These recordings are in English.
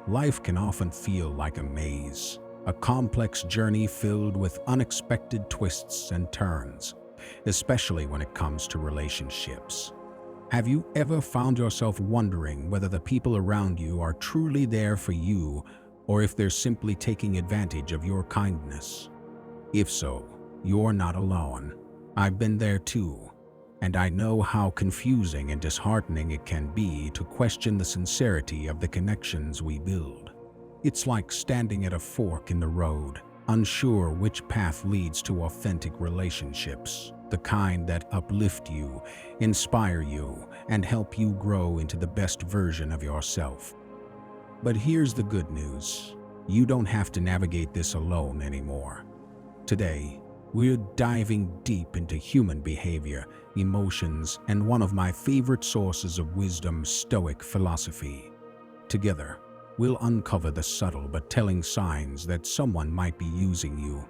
Life can often feel like a maze, a complex journey filled with unexpected twists and turns, especially when it comes to relationships. Have you ever found yourself wondering whether the people around you are truly there for you or if they're simply taking advantage of your kindness? If so, you're not alone. I've been there too, and I know how confusing and disheartening it can be to question the sincerity of the connections we build. It's like standing at a fork in the road, unsure which path leads to authentic relationships, the kind that uplift you, inspire you, and help you grow into the best version of yourself. But here's the good news. You don't have to navigate this alone anymore. Today, we're diving deep into human behavior, emotions, and one of my favorite sources of wisdom, Stoic philosophy. Together, we'll uncover the subtle but telling signs that someone might be using you.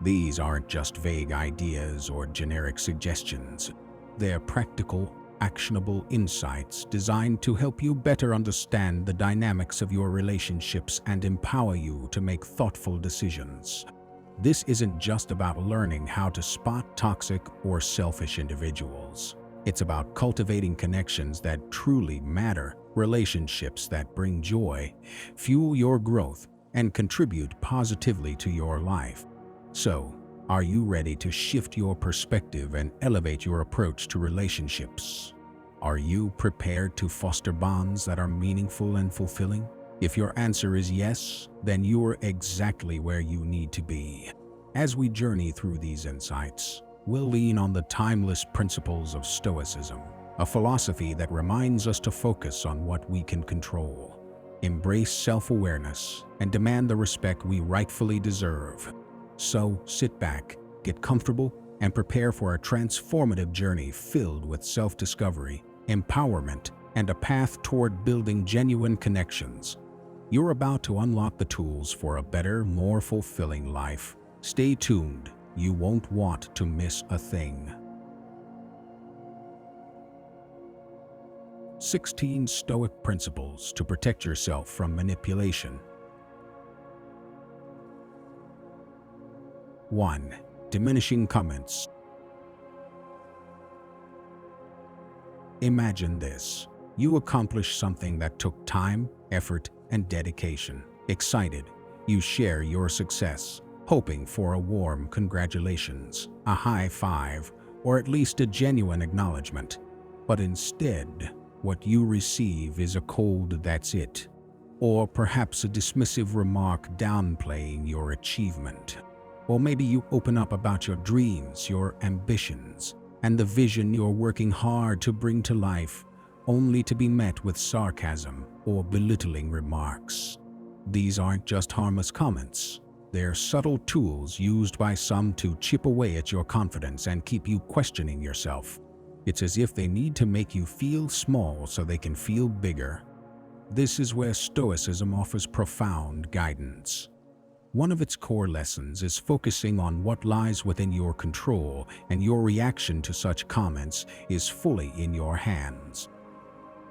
These aren't just vague ideas or generic suggestions. They're practical, actionable insights designed to help you better understand the dynamics of your relationships and empower you to make thoughtful decisions. This isn't just about learning how to spot toxic or selfish individuals. It's about cultivating connections that truly matter, relationships that bring joy, fuel your growth, and contribute positively to your life. So, are you ready to shift your perspective and elevate your approach to relationships? Are you prepared to foster bonds that are meaningful and fulfilling? If your answer is yes, then you're exactly where you need to be. As we journey through these insights, we'll lean on the timeless principles of Stoicism, a philosophy that reminds us to focus on what we can control, embrace self-awareness, and demand the respect we rightfully deserve. So sit back, get comfortable, and prepare for a transformative journey filled with self-discovery, empowerment, and a path toward building genuine connections. You're about to unlock the tools for a better, more fulfilling life. Stay tuned. You won't want to miss a thing. 16 Stoic Principles to Protect Yourself from Manipulation. 1. Diminishing comments. Imagine this. You accomplish something that took time, effort, and dedication. Excited, you share your success, hoping for a warm congratulations, a high five, or at least a genuine acknowledgement. But instead, what you receive is a cold "that's it," or perhaps a dismissive remark downplaying your achievement. Or maybe you open up about your dreams, your ambitions, and the vision you're working hard to bring to life, only to be met with sarcasm or belittling remarks. These aren't just harmless comments. They're subtle tools used by some to chip away at your confidence and keep you questioning yourself. It's as if they need to make you feel small so they can feel bigger. This is where Stoicism offers profound guidance. One of its core lessons is focusing on what lies within your control, and your reaction to such comments is fully in your hands.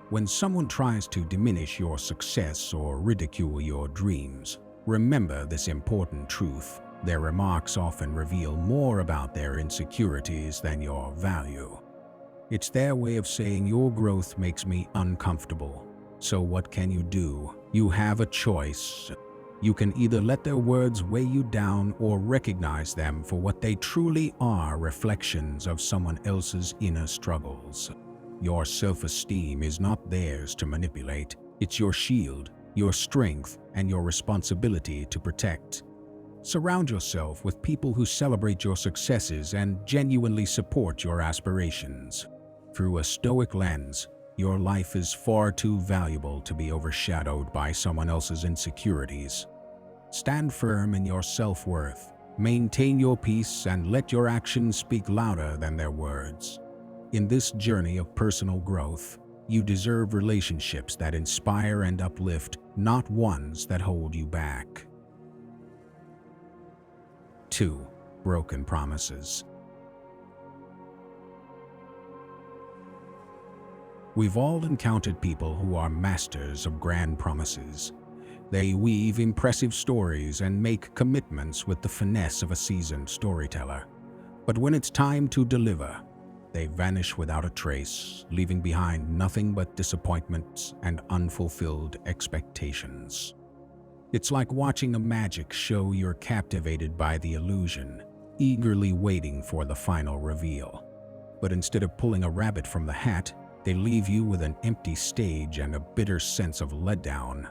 When someone tries to diminish your success or ridicule your dreams, remember this important truth: their remarks often reveal more about their insecurities than your value. It's their way of saying your growth makes me uncomfortable. So what can you do? You have a choice. You can either let their words weigh you down or recognize them for what they truly are: reflections of someone else's inner struggles. Your self-esteem is not theirs to manipulate. It's your shield, your strength, and your responsibility to protect. Surround yourself with people who celebrate your successes and genuinely support your aspirations. Through a Stoic lens, your life is far too valuable to be overshadowed by someone else's insecurities. Stand firm in your self-worth, maintain your peace, and let your actions speak louder than their words. In this journey of personal growth, you deserve relationships that inspire and uplift, not ones that hold you back. 2. Broken promises. We've all encountered people who are masters of grand promises. They weave impressive stories and make commitments with the finesse of a seasoned storyteller. But when it's time to deliver, they vanish without a trace, leaving behind nothing but disappointments and unfulfilled expectations. It's like watching a magic show. You're captivated by the illusion, eagerly waiting for the final reveal. But instead of pulling a rabbit from the hat, they leave you with an empty stage and a bitter sense of letdown.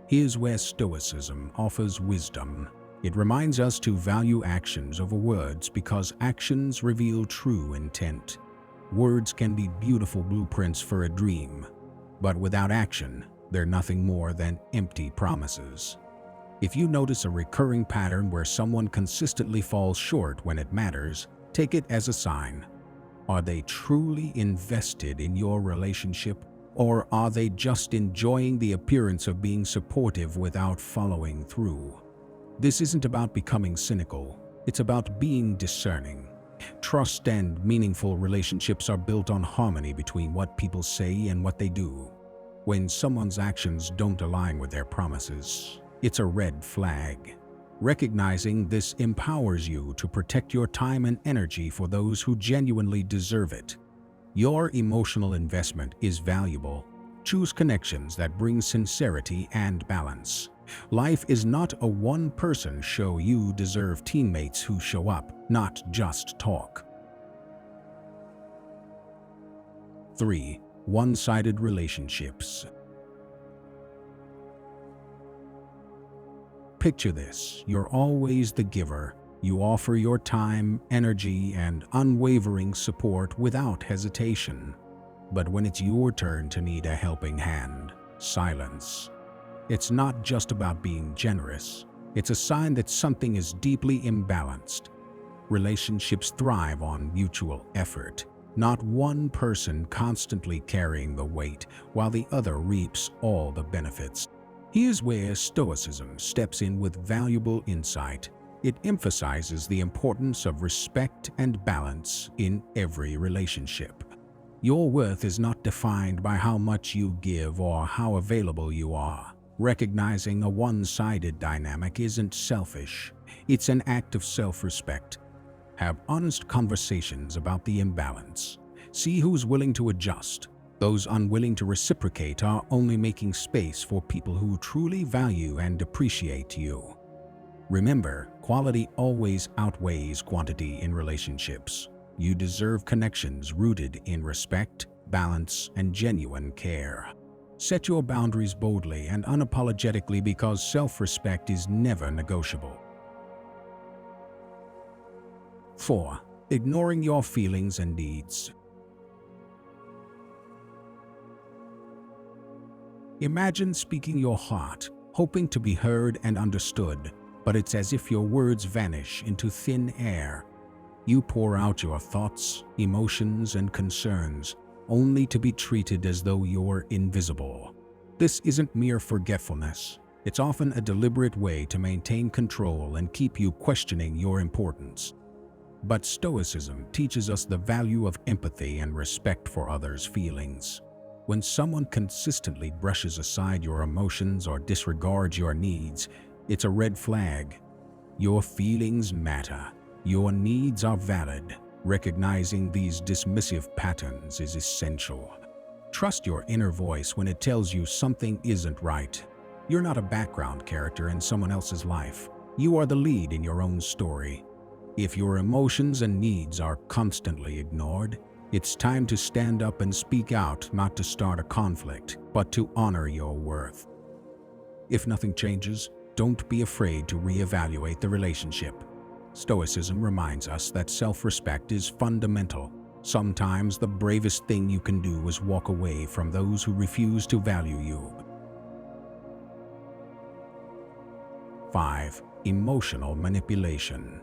Here's where Stoicism offers wisdom. It reminds us to value actions over words because actions reveal true intent. Words can be beautiful blueprints for a dream, but without action, they're nothing more than empty promises. If you notice a recurring pattern where someone consistently falls short when it matters, take it as a sign. Are they truly invested in your relationship, or are they just enjoying the appearance of being supportive without following through? This isn't about becoming cynical, it's about being discerning. Trust and meaningful relationships are built on harmony between what people say and what they do. When someone's actions don't align with their promises, it's a red flag. Recognizing this empowers you to protect your time and energy for those who genuinely deserve it. Your emotional investment is valuable. Choose connections that bring sincerity and balance. Life is not a one-person show. You deserve teammates who show up, not just talk. 3. One-sided relationships. Picture this: you're always the giver. You offer your time, energy, and unwavering support without hesitation. But when it's your turn to need a helping hand, silence. It's not just about being generous. It's a sign that something is deeply imbalanced. Relationships thrive on mutual effort, not one person constantly carrying the weight while the other reaps all the benefits. Here's where Stoicism steps in with valuable insight. It emphasizes the importance of respect and balance in every relationship. Your worth is not defined by how much you give or how available you are. Recognizing a one-sided dynamic isn't selfish. It's an act of self-respect. Have honest conversations about the imbalance. See who's willing to adjust. Those unwilling to reciprocate are only making space for people who truly value and appreciate you. Remember, quality always outweighs quantity in relationships. You deserve connections rooted in respect, balance, and genuine care. Set your boundaries boldly and unapologetically because self-respect is never negotiable. 4. Ignoring your feelings and needs. Imagine speaking your heart, hoping to be heard and understood, but it's as if your words vanish into thin air. You pour out your thoughts, emotions, and concerns, only to be treated as though you're invisible. This isn't mere forgetfulness. It's often a deliberate way to maintain control and keep you questioning your importance. But Stoicism teaches us the value of empathy and respect for others' feelings. When someone consistently brushes aside your emotions or disregards your needs, it's a red flag. Your feelings matter. Your needs are valid. Recognizing these dismissive patterns is essential. Trust your inner voice when it tells you something isn't right. You're not a background character in someone else's life. You are the lead in your own story. If your emotions and needs are constantly ignored, it's time to stand up and speak out, not to start a conflict, but to honor your worth. If nothing changes, don't be afraid to reevaluate the relationship. Stoicism reminds us that self-respect is fundamental. Sometimes the bravest thing you can do is walk away from those who refuse to value you. 5. Emotional manipulation.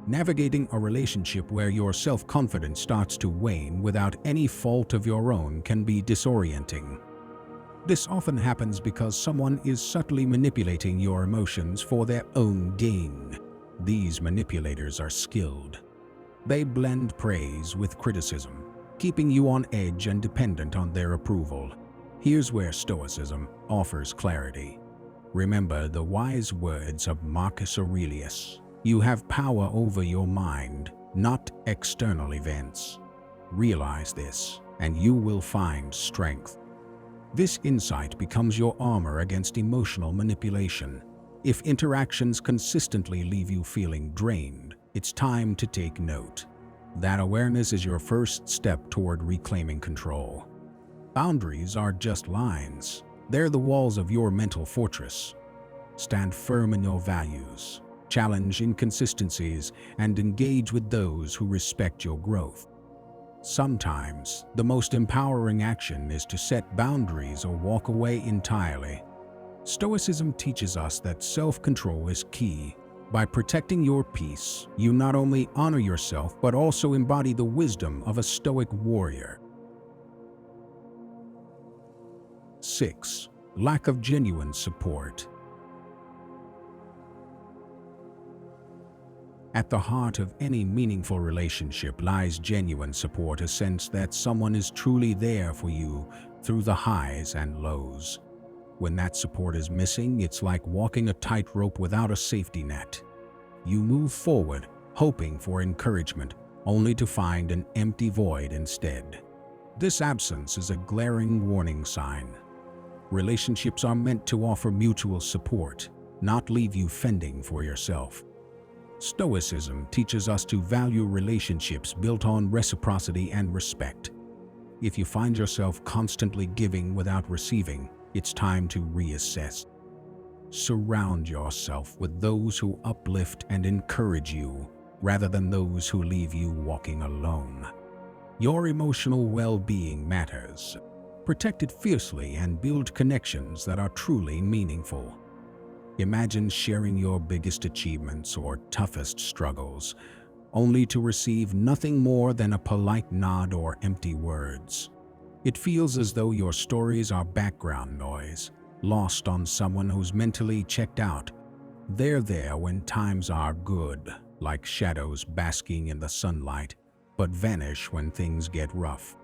Navigating a relationship where your self-confidence starts to wane without any fault of your own can be disorienting. This often happens because someone is subtly manipulating your emotions for their own gain. These manipulators are skilled. They blend praise with criticism, keeping you on edge and dependent on their approval. Here's where Stoicism offers clarity. Remember the wise words of Marcus Aurelius: "You have power over your mind, not external events." Realize this, and you will find strength. This insight becomes your armor against emotional manipulation. If interactions consistently leave you feeling drained, it's time to take note. That awareness is your first step toward reclaiming control. Boundaries are just lines. They're the walls of your mental fortress. Stand firm in your values, challenge inconsistencies, and engage with those who respect your growth. Sometimes, the most empowering action is to set boundaries or walk away entirely. Stoicism teaches us that self-control is key. By protecting your peace, you not only honor yourself but also embody the wisdom of a Stoic warrior. 6. Lack of genuine support. At the heart of any meaningful relationship lies genuine support, a sense that someone is truly there for you through the highs and lows. When that support is missing, it's like walking a tightrope without a safety net. You move forward, hoping for encouragement, only to find an empty void instead. This absence is a glaring warning sign. Relationships are meant to offer mutual support, not leave you fending for yourself. Stoicism teaches us to value relationships built on reciprocity and respect. If you find yourself constantly giving without receiving, it's time to reassess. Surround yourself with those who uplift and encourage you, rather than those who leave you walking alone. Your emotional well-being matters. Protect it fiercely and build connections that are truly meaningful. Imagine sharing your biggest achievements or toughest struggles, only to receive nothing more than a polite nod or empty words. It feels as though your stories are background noise, lost on someone who's mentally checked out. They're there when times are good, like shadows basking in the sunlight, but vanish when things get rough.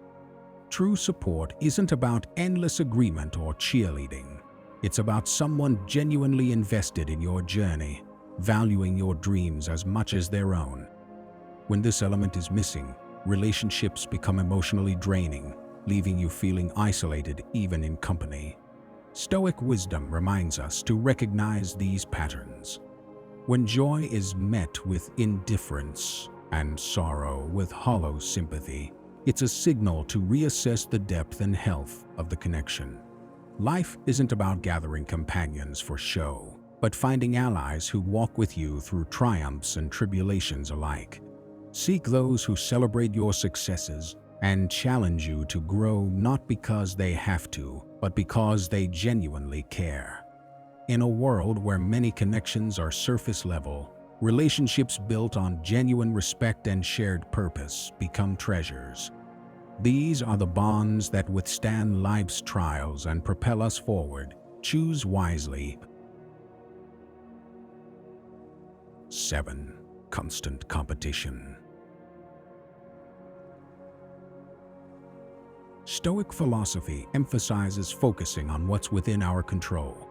True support isn't about endless agreement or cheerleading. It's about someone genuinely invested in your journey, valuing your dreams as much as their own. When this element is missing, relationships become emotionally draining, leaving you feeling isolated even in company. Stoic wisdom reminds us to recognize these patterns. When joy is met with indifference and sorrow with hollow sympathy, it's a signal to reassess the depth and health of the connection. Life isn't about gathering companions for show, but finding allies who walk with you through triumphs and tribulations alike. Seek those who celebrate your successes and challenge you to grow, not because they have to, but because they genuinely care. In a world where many connections are surface level, relationships built on genuine respect and shared purpose become treasures. These are the bonds that withstand life's trials and propel us forward. Choose wisely. 7. Constant competition. Stoic philosophy emphasizes focusing on what's within our control.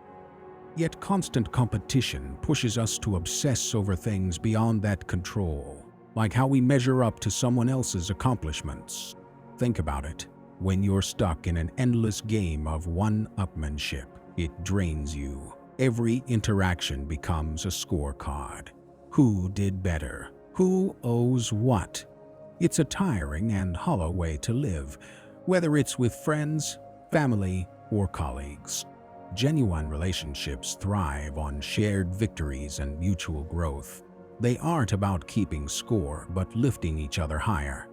Yet constant competition pushes us to obsess over things beyond that control, like how we measure up to someone else's accomplishments. Think about it. When you're stuck in an endless game of one-upmanship, it drains you. Every interaction becomes a scorecard. Who did better? Who owes what? It's a tiring and hollow way to live, whether it's with friends, family, or colleagues. Genuine relationships thrive on shared victories and mutual growth. They aren't about keeping score, but lifting each other higher.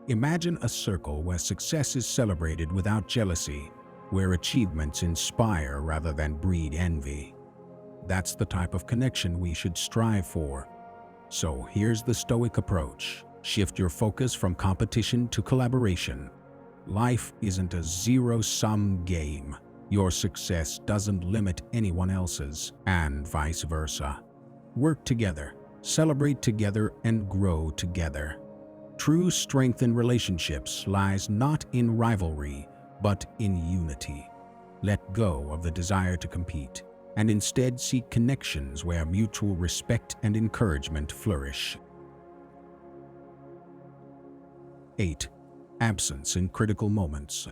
Imagine a circle where success is celebrated without jealousy, where achievements inspire rather than breed envy. That's the type of connection we should strive for. So here's the Stoic approach. Shift your focus from competition to collaboration. Life isn't a zero-sum game. Your success doesn't limit anyone else's, and vice versa. Work together, celebrate together, and grow together. True strength in relationships lies not in rivalry, but in unity. Let go of the desire to compete, and instead seek connections where mutual respect and encouragement flourish. 8. Absence in critical moments.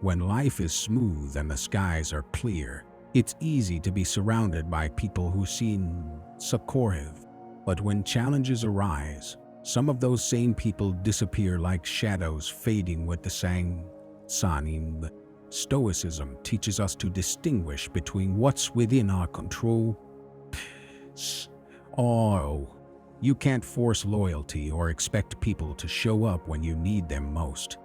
When life is smooth and the skies are clear, it's easy to be surrounded by people who seem supportive. But when challenges arise, some of those same people disappear like shadows fading with the sun. Stoicism teaches us to distinguish between what's within our control. You can't force loyalty or expect people to show up when you need them most.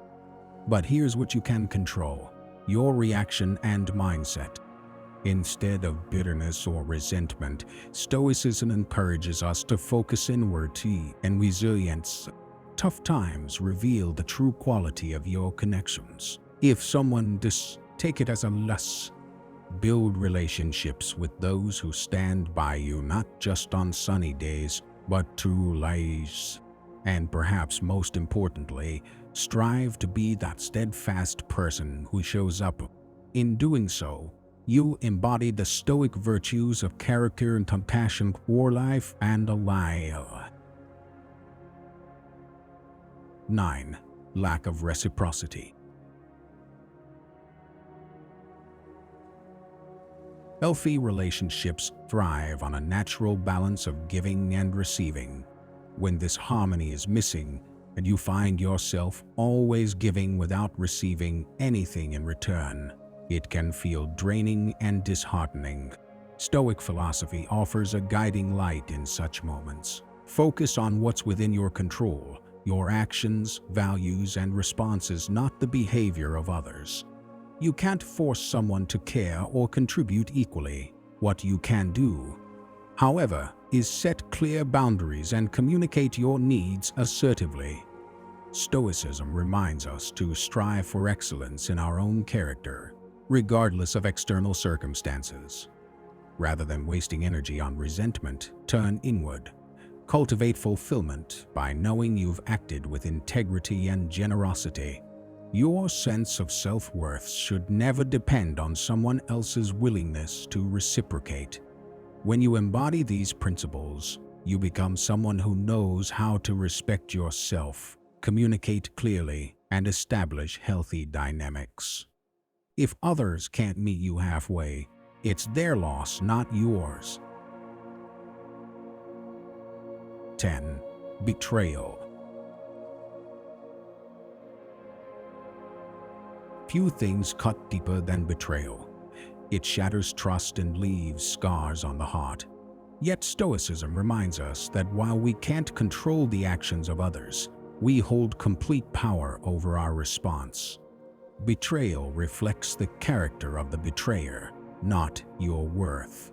But here's what you can control: your reaction and mindset. Instead of bitterness or resentment, Stoicism encourages us to focus inward and resilience. Tough times reveal the true quality of your connections. If someone take it as a lesson. Build relationships with those who stand by you not just on sunny days, but through lies. And perhaps most importantly, strive to be that steadfast person who shows up. In doing so, you embody the Stoic virtues of character and compassion for life and a lie. 9. Lack of reciprocity. Healthy relationships thrive on a natural balance of giving and receiving. When this harmony is missing, and you find yourself always giving without receiving anything in return, it can feel draining and disheartening. Stoic philosophy offers a guiding light in such moments. Focus on what's within your control, your actions, values, and responses, not the behavior of others. You can't force someone to care or contribute equally. What you can do, however, is set clear boundaries and communicate your needs assertively. Stoicism reminds us to strive for excellence in our own character, regardless of external circumstances. Rather than wasting energy on resentment, turn inward. Cultivate fulfillment by knowing you've acted with integrity and generosity. Your sense of self-worth should never depend on someone else's willingness to reciprocate. When you embody these principles, you become someone who knows how to respect yourself, communicate clearly, and establish healthy dynamics. If others can't meet you halfway, it's their loss, not yours. 10. Betrayal. Few things cut deeper than betrayal. It shatters trust and leaves scars on the heart. Yet Stoicism reminds us that while we can't control the actions of others, we hold complete power over our response. Betrayal reflects the character of the betrayer, not your worth.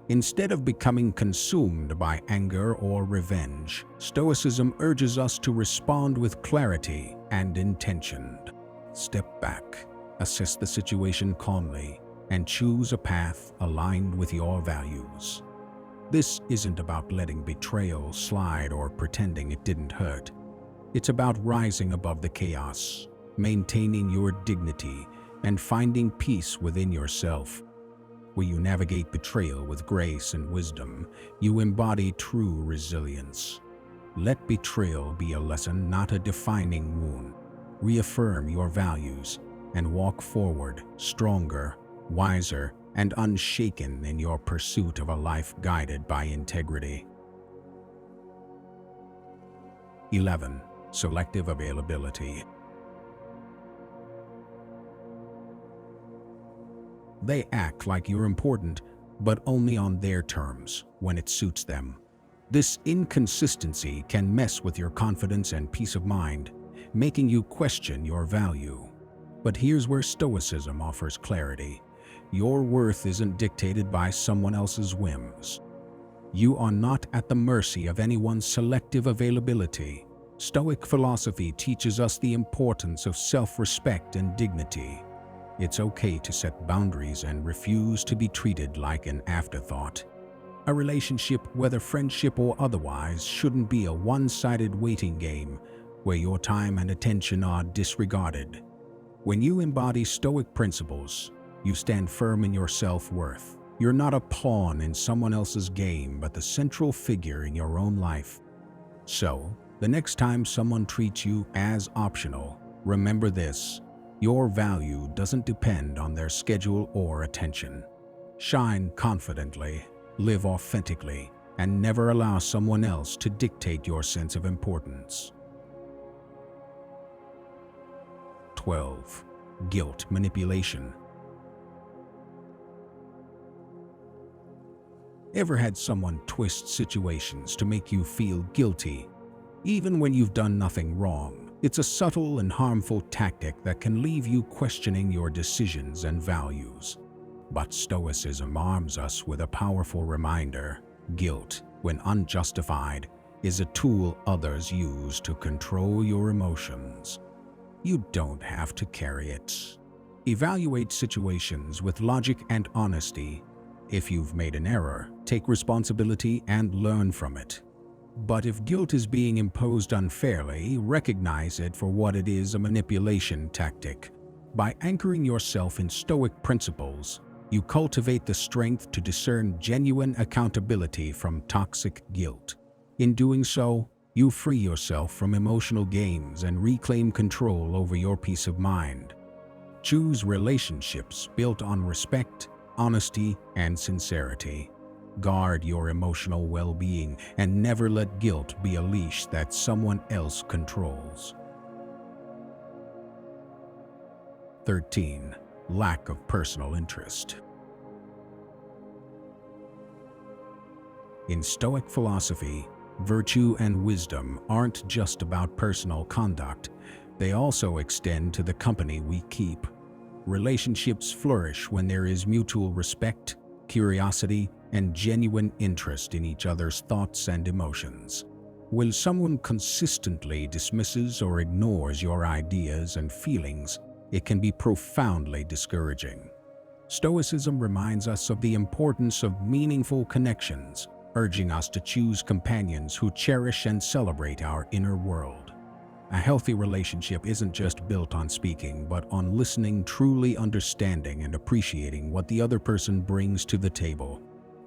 Instead of becoming consumed by anger or revenge, Stoicism urges us to respond with clarity and intention. Step back, assess the situation calmly, and choose a path aligned with your values. This isn't about letting betrayal slide or pretending it didn't hurt. It's about rising above the chaos, maintaining your dignity, and finding peace within yourself. Where you navigate betrayal with grace and wisdom, you embody true resilience. Let betrayal be a lesson, not a defining wound. Reaffirm your values and walk forward stronger, wiser, and unshaken in your pursuit of a life guided by integrity. 11. Selective availability. They act like you're important, but only on their terms, when it suits them. This inconsistency can mess with your confidence and peace of mind, making you question your value. But here's where Stoicism offers clarity. Your worth isn't dictated by someone else's whims. You are not at the mercy of anyone's selective availability. Stoic philosophy teaches us the importance of self-respect and dignity. It's okay to set boundaries and refuse to be treated like an afterthought. A relationship, whether friendship or otherwise, shouldn't be a one-sided waiting game. where your time and attention are disregarded. When you embody Stoic principles, you stand firm in your self-worth. You're not a pawn in someone else's game, but the central figure in your own life. So, the next time someone treats you as optional, remember this: your value doesn't depend on their schedule or attention. Shine confidently, live authentically, and never allow someone else to dictate your sense of importance. 12. Guilt manipulation. Ever had someone twist situations to make you feel guilty, even when you've done nothing wrong? It's a subtle and harmful tactic that can leave you questioning your decisions and values. But Stoicism arms us with a powerful reminder: guilt, when unjustified, is a tool others use to control your emotions. You don't have to carry it. Evaluate situations with logic and honesty. If you've made an error, take responsibility and learn from it. But if guilt is being imposed unfairly, recognize it for what it is: a manipulation tactic. By anchoring yourself in Stoic principles, you cultivate the strength to discern genuine accountability from toxic guilt. In doing so, you free yourself from emotional games and reclaim control over your peace of mind. Choose relationships built on respect, honesty, and sincerity. Guard your emotional well-being and never let guilt be a leash that someone else controls. 13. Lack of personal interest. In Stoic philosophy, virtue and wisdom aren't just about personal conduct. They also extend to the company we keep. Relationships flourish when there is mutual respect, curiosity, and genuine interest in each other's thoughts and emotions. When someone consistently dismisses or ignores your ideas and feelings, it can be profoundly discouraging. Stoicism reminds us of the importance of meaningful connections, urging us to choose companions who cherish and celebrate our inner world. A healthy relationship isn't just built on speaking, but on listening, truly understanding and appreciating what the other person brings to the table.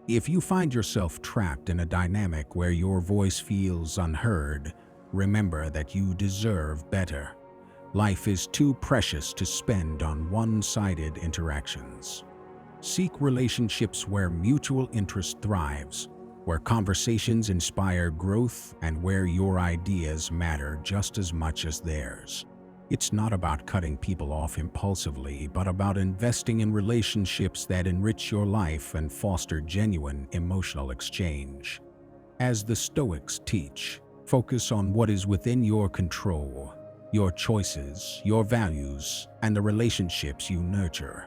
If you find yourself trapped in a dynamic where your voice feels unheard, remember that you deserve better. Life is too precious to spend on one-sided interactions. Seek relationships where mutual interest thrives, where conversations inspire growth, and where your ideas matter just as much as theirs. It's not about cutting people off impulsively, but about investing in relationships that enrich your life and foster genuine emotional exchange. As the Stoics teach, focus on what is within your control: your choices, your values, and the relationships you nurture.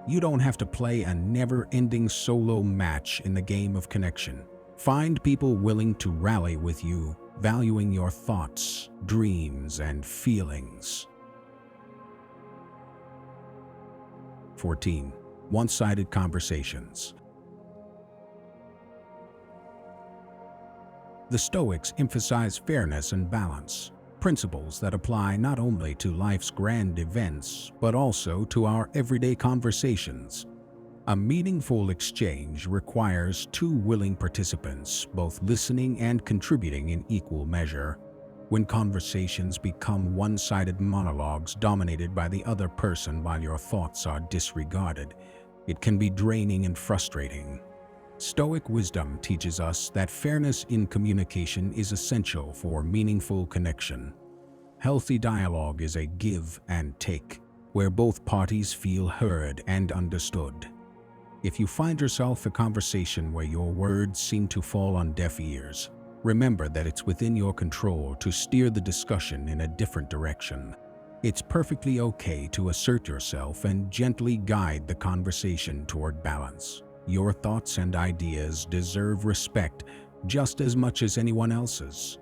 You don't have to play a never-ending solo match in the game of connection. Find people willing to rally with you, valuing your thoughts, dreams, and feelings. 14. One-sided conversations. The Stoics emphasize fairness and balance, principles that apply not only to life's grand events, but also to our everyday conversations. A meaningful exchange requires two willing participants, both listening and contributing in equal measure. When conversations become one-sided monologues dominated by the other person while your thoughts are disregarded, it can be draining and frustrating. Stoic wisdom teaches us that fairness in communication is essential for meaningful connection. Healthy dialogue is a give and take, where both parties feel heard and understood. If you find yourself in a conversation where your words seem to fall on deaf ears, remember that it's within your control to steer the discussion in a different direction. It's perfectly okay to assert yourself and gently guide the conversation toward balance. Your thoughts and ideas deserve respect just as much as anyone else's.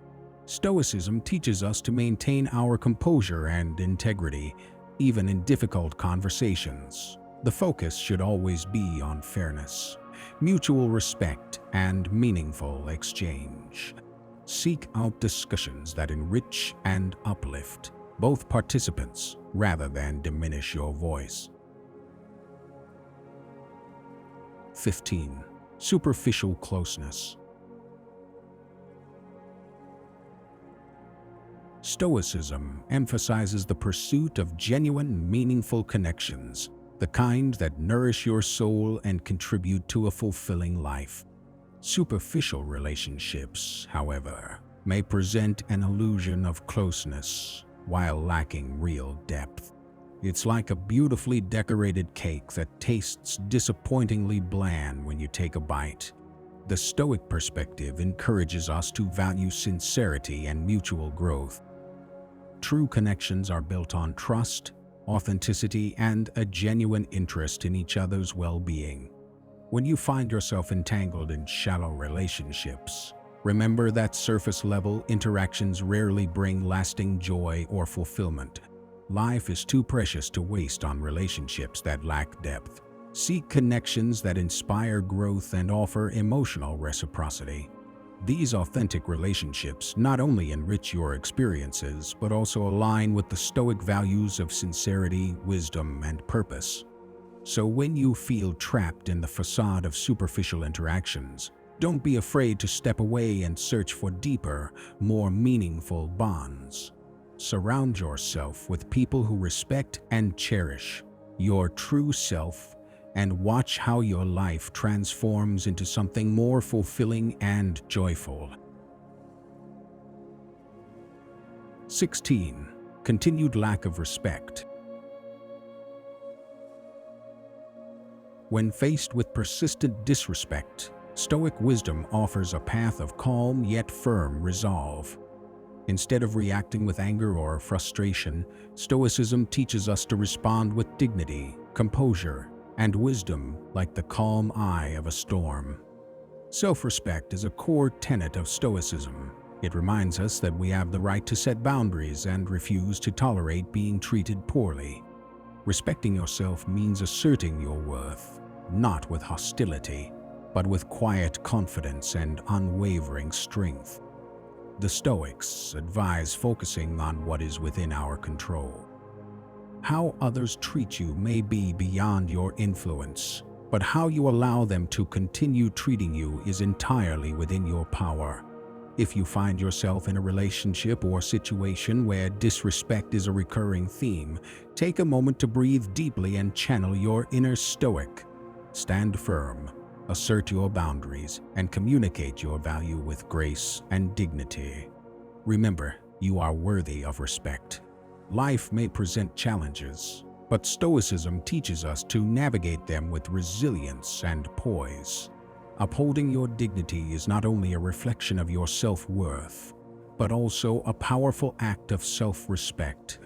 Stoicism teaches us to maintain our composure and integrity, even in difficult conversations. The focus should always be on fairness, mutual respect, and meaningful exchange. Seek out discussions that enrich and uplift both participants rather than diminish your voice. 15. Superficial closeness. Stoicism emphasizes the pursuit of genuine, meaningful connections, the kind that nourish your soul and contribute to a fulfilling life. Superficial relationships, however, may present an illusion of closeness while lacking real depth. It's like a beautifully decorated cake that tastes disappointingly bland when you take a bite. The Stoic perspective encourages us to value sincerity and mutual growth. True connections are built on trust, authenticity, and a genuine interest in each other's well-being. When you find yourself entangled in shallow relationships, remember that surface-level interactions rarely bring lasting joy or fulfillment. Life is too precious to waste on relationships that lack depth. Seek connections that inspire growth and offer emotional reciprocity. These authentic relationships not only enrich your experiences, but also align with the Stoic values of sincerity, wisdom, and purpose. So when you feel trapped in the facade of superficial interactions, don't be afraid to step away and search for deeper, more meaningful bonds. Surround yourself with people who respect and cherish your true self, and watch how your life transforms into something more fulfilling and joyful. 16. Continued lack of respect. When faced with persistent disrespect, Stoic wisdom offers a path of calm yet firm resolve. Instead of reacting with anger or frustration, Stoicism teaches us to respond with dignity, composure, and wisdom like the calm eye of a storm. Self-respect is a core tenet of Stoicism. It reminds us that we have the right to set boundaries and refuse to tolerate being treated poorly. Respecting yourself means asserting your worth, not with hostility, but with quiet confidence and unwavering strength. The Stoics advise focusing on what is within our control. How others treat you may be beyond your influence, but how you allow them to continue treating you is entirely within your power. If you find yourself in a relationship or situation where disrespect is a recurring theme, take a moment to breathe deeply and channel your inner Stoic. Stand firm, assert your boundaries, and communicate your value with grace and dignity. Remember, you are worthy of respect. Life may present challenges, but Stoicism teaches us to navigate them with resilience and poise. Upholding your dignity is not only a reflection of your self-worth, but also a powerful act of self-respect